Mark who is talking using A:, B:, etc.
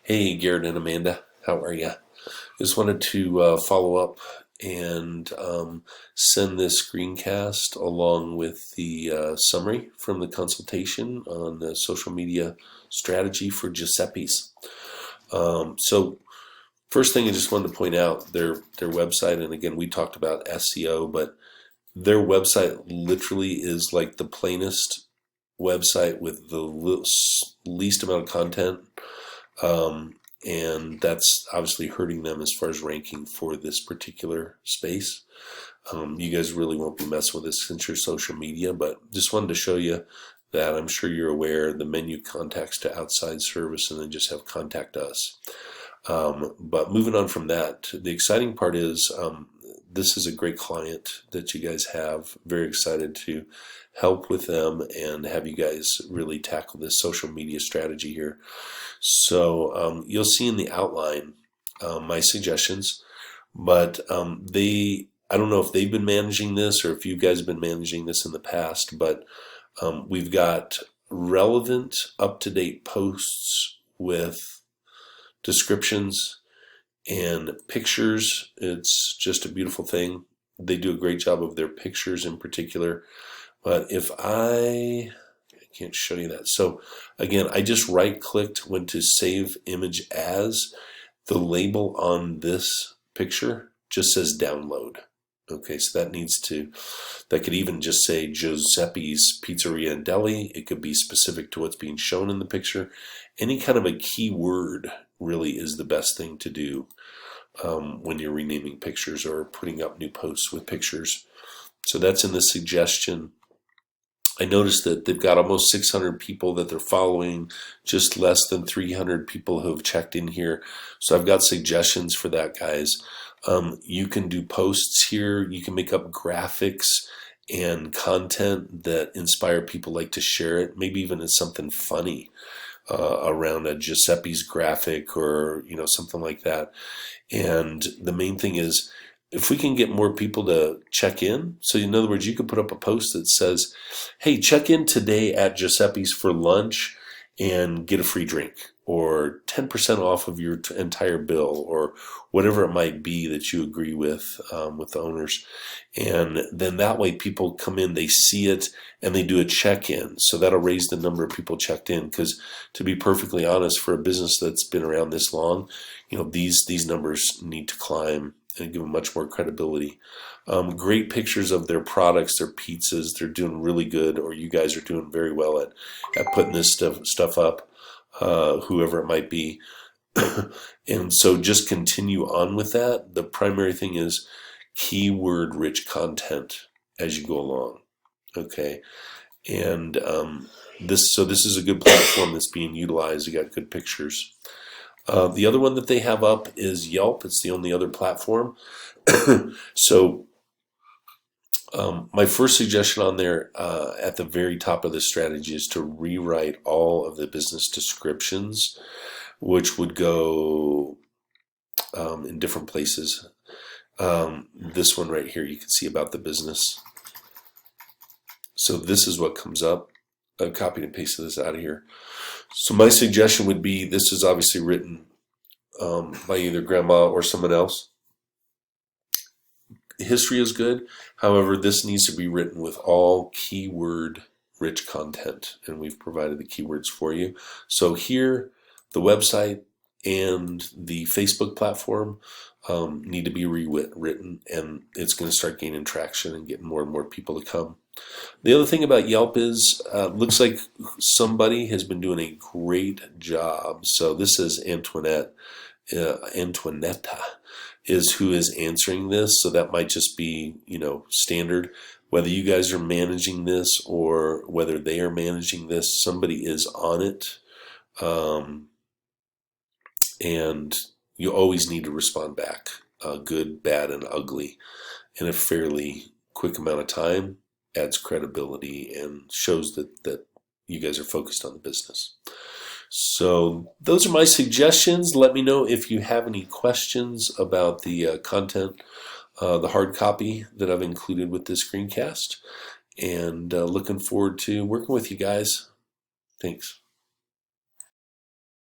A: Hey, Garrett and Amanda, how are you? Just wanted to follow up and send this screencast along with the summary from the consultation on the social media strategy for Giuseppes. So first thing I just wanted to point out their website, and again we talked about SEO, but their website literally is like the plainest website with the least amount of content. And that's obviously hurting them as far as ranking for this particular space. You guys really won't be messing with this since you're social media, but just wanted to show you that I'm sure you're aware the menu contacts to outside service and then just have contact us. But moving on from that, the exciting part is this is a great client that you guys have. Very excited to help with them and have you guys really tackle this social media strategy here. So you'll see in the outline my suggestions, but I don't know if they've been managing this or if you guys have been managing this in the past, but we've got relevant, up-to-date posts with descriptions and pictures. It's just a beautiful thing. They do a great job of their pictures in particular. But if I can't show you that. So again, I just right-clicked, went to save image as. The label on this picture just says download. Okay, so that could even just say Giuseppe's Pizzeria and Deli. It could be specific to what's being shown in the picture. Any kind of a keyword really is the best thing to do when you're renaming pictures or putting up new posts with pictures. So that's in the suggestion. I noticed that they've got almost 600 people that they're following, just less than 300 people who have checked in here. So I've got suggestions for that, guys. You can do posts here. You can make up graphics and content that inspire people like to share it. Maybe even as something funny around a Giuseppe's graphic or something like that. And the main thing is, if we can get more people to check in, so in other words, you could put up a post that says, hey, check in today at Giuseppe's for lunch and get a free drink, or 10% off of your entire bill, or whatever it might be that you agree with the owners. And then that way people come in, they see it, and they do a check-in. So that'll raise the number of people checked in, because to be perfectly honest, for a business that's been around this long, these numbers need to climb and give them much more credibility. Great pictures of their products, their pizzas. They're doing really good, or you guys are doing very well at putting this stuff up, whoever it might be. And so just continue on with that. The primary thing is keyword-rich content as you go along. Okay, and this is a good platform that's being utilized. You got good pictures. The other one that they have up is Yelp. It's the only other platform. So my first suggestion on there at the very top of the strategy is to rewrite all of the business descriptions, which would go in different places. This one right here, you can see about the business. So this is what comes up. I've copied and pasted this out of here. So my suggestion would be, this is obviously written by either grandma or someone else. History is good. However, this needs to be written with all keyword rich content, and we've provided the keywords for you. So here, the website and the Facebook platform need to be rewritten, and it's going to start gaining traction and getting more and more people to come. The other thing about Yelp is, looks like somebody has been doing a great job. So this is Antoinetta is who is answering this. So that might just be, standard. Whether you guys are managing this or whether they are managing this, somebody is on it. And you always need to respond back, good, bad, and ugly, in a fairly quick amount of time. Adds credibility and shows that you guys are focused on the business. So those are my suggestions. Let me know if you have any questions about the content, the hard copy that I've included with this screencast. And looking forward to working with you guys. Thanks.